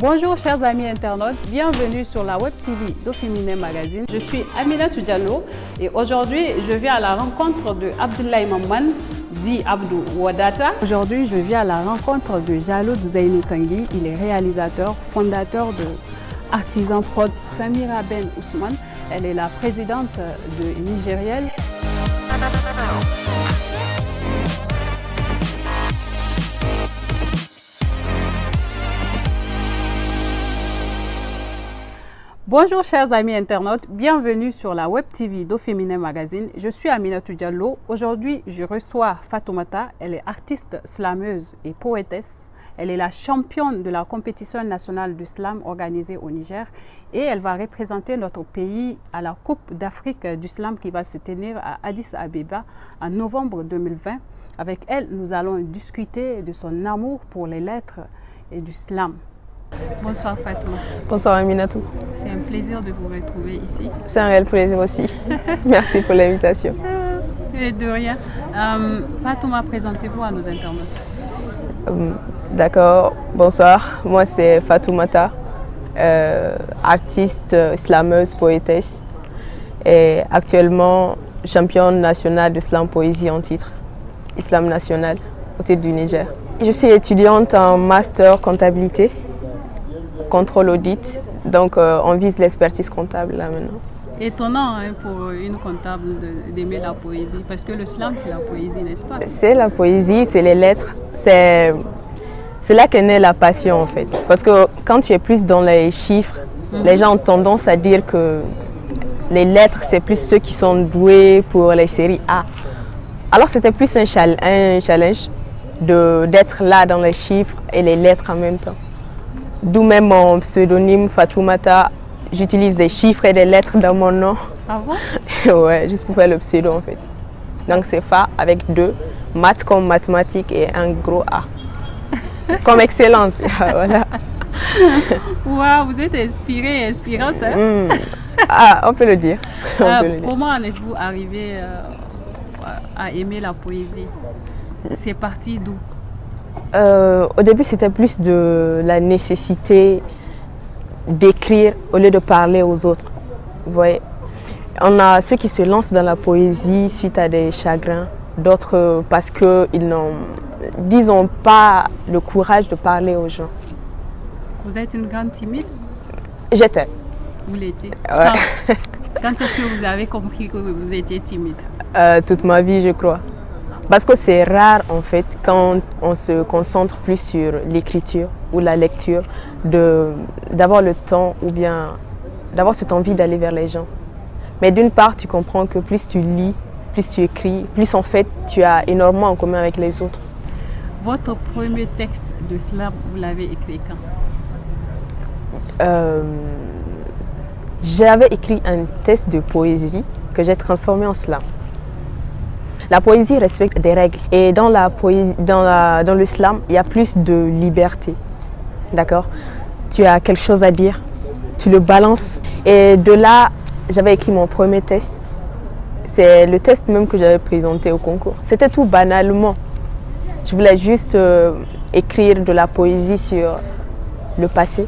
Bonjour chers amis internautes, bienvenue sur la Web TV d'Oféminin Magazine. Je suis Aminatou Diallo et aujourd'hui je viens à la rencontre de Abdoulaye Mamman, dit Abdou Wadata. Aujourd'hui je viens à la rencontre de Jaloud Zeynou Tanguy, il est réalisateur, fondateur de Artisan Prod. Samira Ben Ousmane, elle est la présidente de Nigériel. Bonjour chers amis internautes, bienvenue sur la Web TV d'Oféminin Magazine. Je suis Aminatou Diallo. Aujourd'hui, je reçois Fatoumata. Elle est artiste slameuse et poétesse. Elle est la championne de la compétition nationale du slam organisée au Niger et elle va représenter notre pays à la Coupe d'Afrique du slam qui va se tenir à Addis Abeba en novembre 2020. Avec elle, nous allons discuter de son amour pour les lettres et du slam. Bonsoir Fatouma. Bonsoir Aminatou. C'est un plaisir de vous retrouver ici. C'est un réel plaisir aussi. Merci pour l'invitation. Et de rien. Fatouma, présentez-vous à nos internautes. D'accord, bonsoir. Moi c'est Fatoumata, artiste, slameuse, poétesse et actuellement championne nationale de slam poésie en titre, Islam national au titre du Niger. Je suis étudiante en master comptabilité. Contrôle audit, donc on vise l'expertise comptable là maintenant. Étonnant hein, pour une comptable d'aimer la poésie, parce que le slam c'est la poésie, n'est-ce pas? C'est la poésie, c'est les lettres, c'est là qu'est née la passion en fait. Parce que quand tu es plus dans les chiffres, les gens ont tendance à dire que les lettres c'est plus ceux qui sont doués pour les séries A. Alors c'était plus un challenge d'être là dans les chiffres et les lettres en même temps. D'où même mon pseudonyme Fatoumata, j'utilise des chiffres et des lettres dans mon nom. Ah bon? Ouais, juste pour faire le pseudo en fait. Donc c'est Fa avec 2, maths comme mathématiques et un gros A. Comme excellence, voilà. Waouh, vous êtes inspirée et inspirante. Hein? Ah, on peut le dire. Comment en êtes-vous arrivé à aimer la poésie? C'est parti d'où? Au début, c'était plus de la nécessité d'écrire au lieu de parler aux autres. Vous voyez, on a ceux qui se lancent dans la poésie suite à des chagrins, d'autres parce qu'ils n'ont, disons, pas le courage de parler aux gens. Vous êtes une grande timide? J'étais. Vous l'étiez? Ouais. Quand est-ce que vous avez compris que vous étiez timide? Toute ma vie, je crois. Parce que c'est rare en fait quand on se concentre plus sur l'écriture ou la lecture d'avoir le temps ou bien d'avoir cette envie d'aller vers les gens. Mais d'une part tu comprends que plus tu lis, plus tu écris, plus en fait tu as énormément en commun avec les autres. Votre premier texte de slam, vous l'avez écrit quand? J'avais écrit un texte de poésie que j'ai transformé en slam. La poésie respecte des règles et dans le slam, il y a plus de liberté. D'accord? Tu as quelque chose à dire, tu le balances. Et de là, j'avais écrit mon premier test. C'est le test même que j'avais présenté au concours. C'était tout banalement. Je voulais juste écrire de la poésie sur le passé,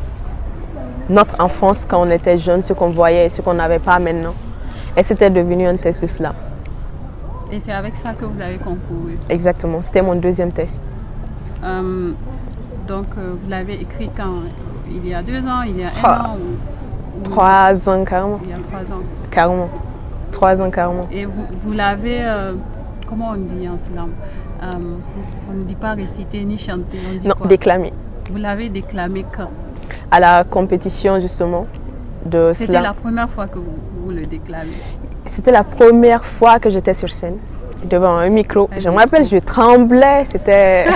notre enfance quand on était jeune, ce qu'on voyait et ce qu'on n'avait pas maintenant. Et c'était devenu un test de slam. Et c'est avec ça que vous avez concouru? Exactement, c'était mon deuxième test. Donc vous l'avez écrit quand? Il y a 2 ans, il y a 1 an ou 3 ans carrément. Il y a 3 ans. Carrément. 3 ans carrément. Et vous l'avez, comment on dit en slam? On ne dit pas réciter ni chanter, on dit non, quoi? Déclamer. Vous l'avez déclamé quand? À la compétition justement de slam. C'était la première fois que vous le déclamez? C'était la première fois que j'étais sur scène, devant un micro. Je me rappelle, je tremblais, c'était...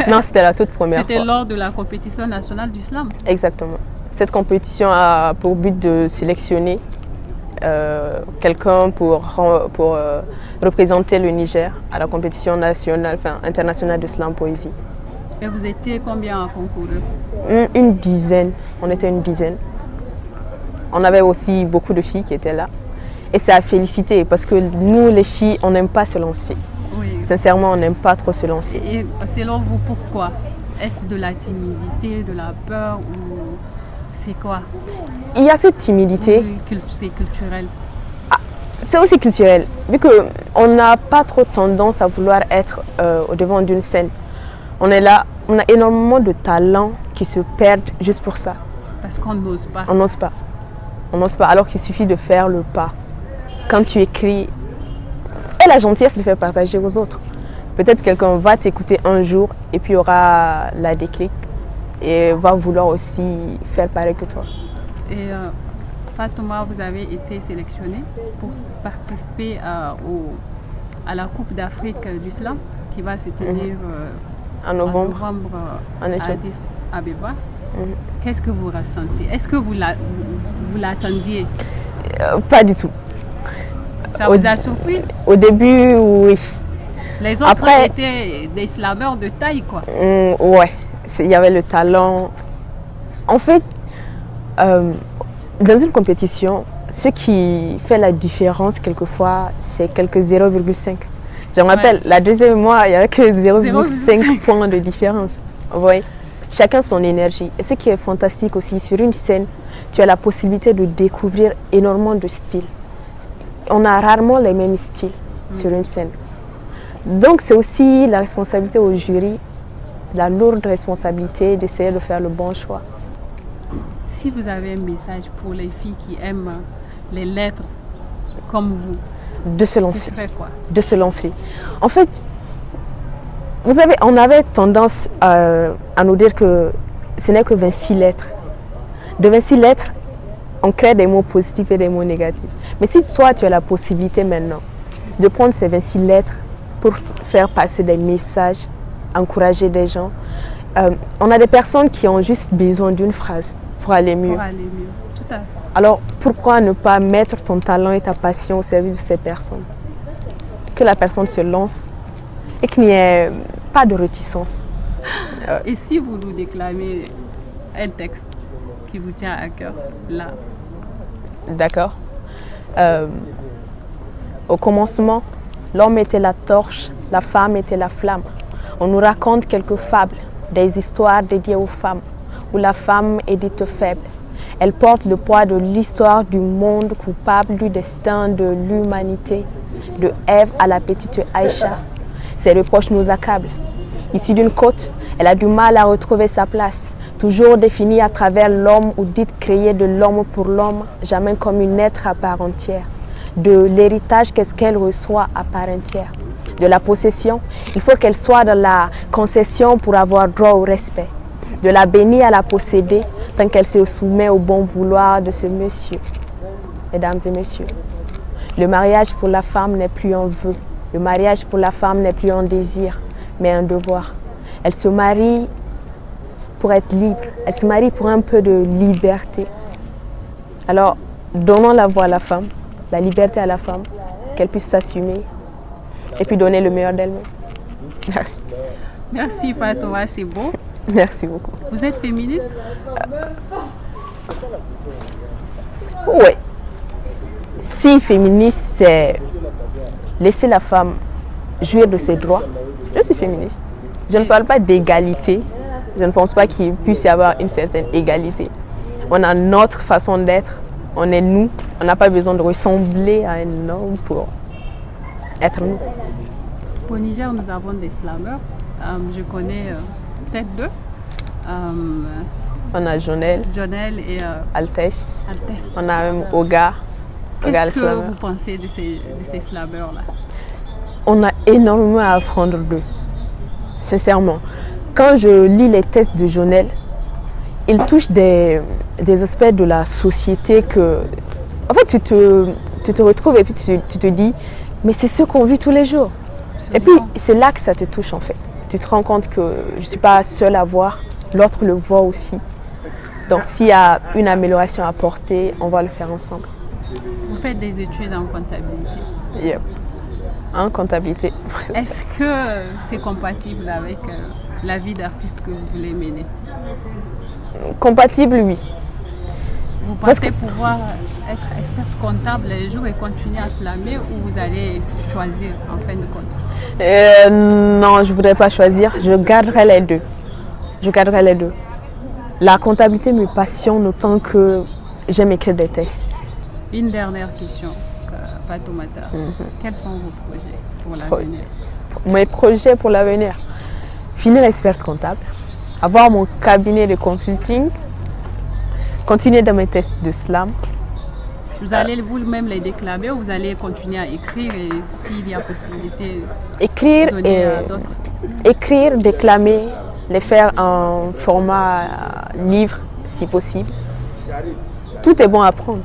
Non, c'était la toute première fois. C'était lors de la compétition nationale du slam? Exactement. Cette compétition a pour but de sélectionner quelqu'un pour représenter le Niger à la compétition nationale, enfin internationale de slam poésie. Et vous étiez combien à concourir? Une dizaine, on était une dizaine. On avait aussi beaucoup de filles qui étaient là. Et c'est à féliciter parce que nous, les filles, on n'aime pas se lancer. Oui. Sincèrement, on n'aime pas trop se lancer. Et selon vous, pourquoi? Est-ce de la timidité, de la peur ou c'est quoi? Il y a cette timidité. C'est culturel. C'est aussi culturel, vu qu'on n'a pas trop tendance à vouloir être au devant d'une scène. On est là, on a énormément de talents qui se perdent juste pour ça. Parce qu'on n'ose pas. On n'ose pas. On n'ose pas, alors qu'il suffit de faire le pas. Quand tu écris, et la gentillesse de faire partager aux autres. Peut-être quelqu'un va t'écouter un jour et puis aura la déclic et va vouloir aussi faire pareil que toi. Et Fatouma, vous avez été sélectionnée pour participer à la Coupe d'Afrique du Slam qui va se tenir en novembre à Addis Abeba. Qu'est-ce que vous ressentez? Est-ce que vous l'attendiez? Pas du tout. Ça vous a surpris? Au début, oui. Les autres Après, étaient des slameurs de taille, quoi. Ouais, il y avait le talent. En fait, dans une compétition, ce qui fait la différence quelquefois, c'est quelques 0,5. Je me rappelle, la deuxième mois, il n'y avait que 0,5 points de différence. Vous voyez, chacun son énergie. Et ce qui est fantastique aussi, sur une scène, tu as la possibilité de découvrir énormément de styles. On a rarement les mêmes styles sur une scène. Donc c'est aussi la responsabilité au jury, la lourde responsabilité d'essayer de faire le bon choix. Si vous avez un message pour les filles qui aiment les lettres comme vous, de se lancer. Ce serait quoi? De se lancer. En fait, on avait tendance à nous dire que ce n'est que 26 lettres. De 26 lettres, on crée des mots positifs et des mots négatifs. Mais si toi, tu as la possibilité maintenant de prendre ces 26 lettres pour faire passer des messages, encourager des gens, on a des personnes qui ont juste besoin d'une phrase pour aller mieux. Pour aller mieux, tout à fait. Alors, pourquoi ne pas mettre ton talent et ta passion au service de ces personnes? Que la personne se lance et qu'il n'y ait pas de réticence. Et si vous nous déclamez un texte qui vous tient à cœur, là? D'accord. Au commencement, l'homme était la torche, la femme était la flamme. On nous raconte quelques fables, des histoires dédiées aux femmes, où la femme est dite faible. Elle porte le poids de l'histoire du monde coupable du destin de l'humanité. De Ève à la petite Aïcha, ses reproches nous accablent. Issue d'une côte, elle a du mal à retrouver sa place. Toujours définie à travers l'homme ou dite créée de l'homme pour l'homme, jamais comme une être à part entière. De l'héritage, qu'est-ce qu'elle reçoit à part entière? De la possession, il faut qu'elle soit dans la concession pour avoir droit au respect. De la bénie à la posséder, tant qu'elle se soumet au bon vouloir de ce monsieur. Mesdames et messieurs, le mariage pour la femme n'est plus un vœu. Le mariage pour la femme n'est plus un désir, mais un devoir. Elle se marie pour être libre. Elle se marie pour un peu de liberté. Alors, donnons la voix à la femme, la liberté à la femme, qu'elle puisse s'assumer et puis donner le meilleur d'elle-même. Merci. Merci Fatouma, c'est beau. Merci beaucoup. Vous êtes féministe? Oui. Si féministe, c'est laisser la femme jouir de ses droits, je suis féministe. Je ne parle pas d'égalité. Je ne pense pas qu'il puisse y avoir une certaine égalité. On a notre façon d'être. On est nous. On n'a pas besoin de ressembler à un homme pour être nous. Au Niger, nous avons des slameurs. Je connais peut-être deux. On a Jonel et Altesse. On a même Oga. Qu'est-ce que vous pensez de ces slameurs-là? On a énormément à apprendre d'eux. Sincèrement. Quand je lis les textes de Jonel, il touche des aspects de la société que... En fait, tu te retrouves et puis tu te dis, mais c'est ce qu'on vit tous les jours. Et puis, c'est là que ça te touche en fait. Tu te rends compte que je ne suis pas seule à voir, l'autre le voit aussi. Donc, s'il y a une amélioration à apporter, on va le faire ensemble. Vous faites des études en comptabilité? Yep. En comptabilité. Est-ce que c'est compatible avec la vie d'artiste que vous voulez mener? Compatible, oui. Vous pensez pouvoir être experte comptable les jours et continuer à slammer ou vous allez choisir en fin de compte? Non, je ne voudrais pas choisir. Je garderai les deux. Je garderai les deux. La comptabilité me passionne autant que j'aime écrire des tests. Une dernière question, Fatoumata. Quels sont vos projets pour l'avenir? Mes projets pour l'avenir, finir experte comptable, avoir mon cabinet de consulting, continuer dans mes tests de slam. Vous allez vous-même les déclamer ou vous allez continuer à écrire et s'il y a possibilité Écrire, de donner à d'autres? écrire, déclamer, les faire en format livre si possible. Tout est bon à prendre.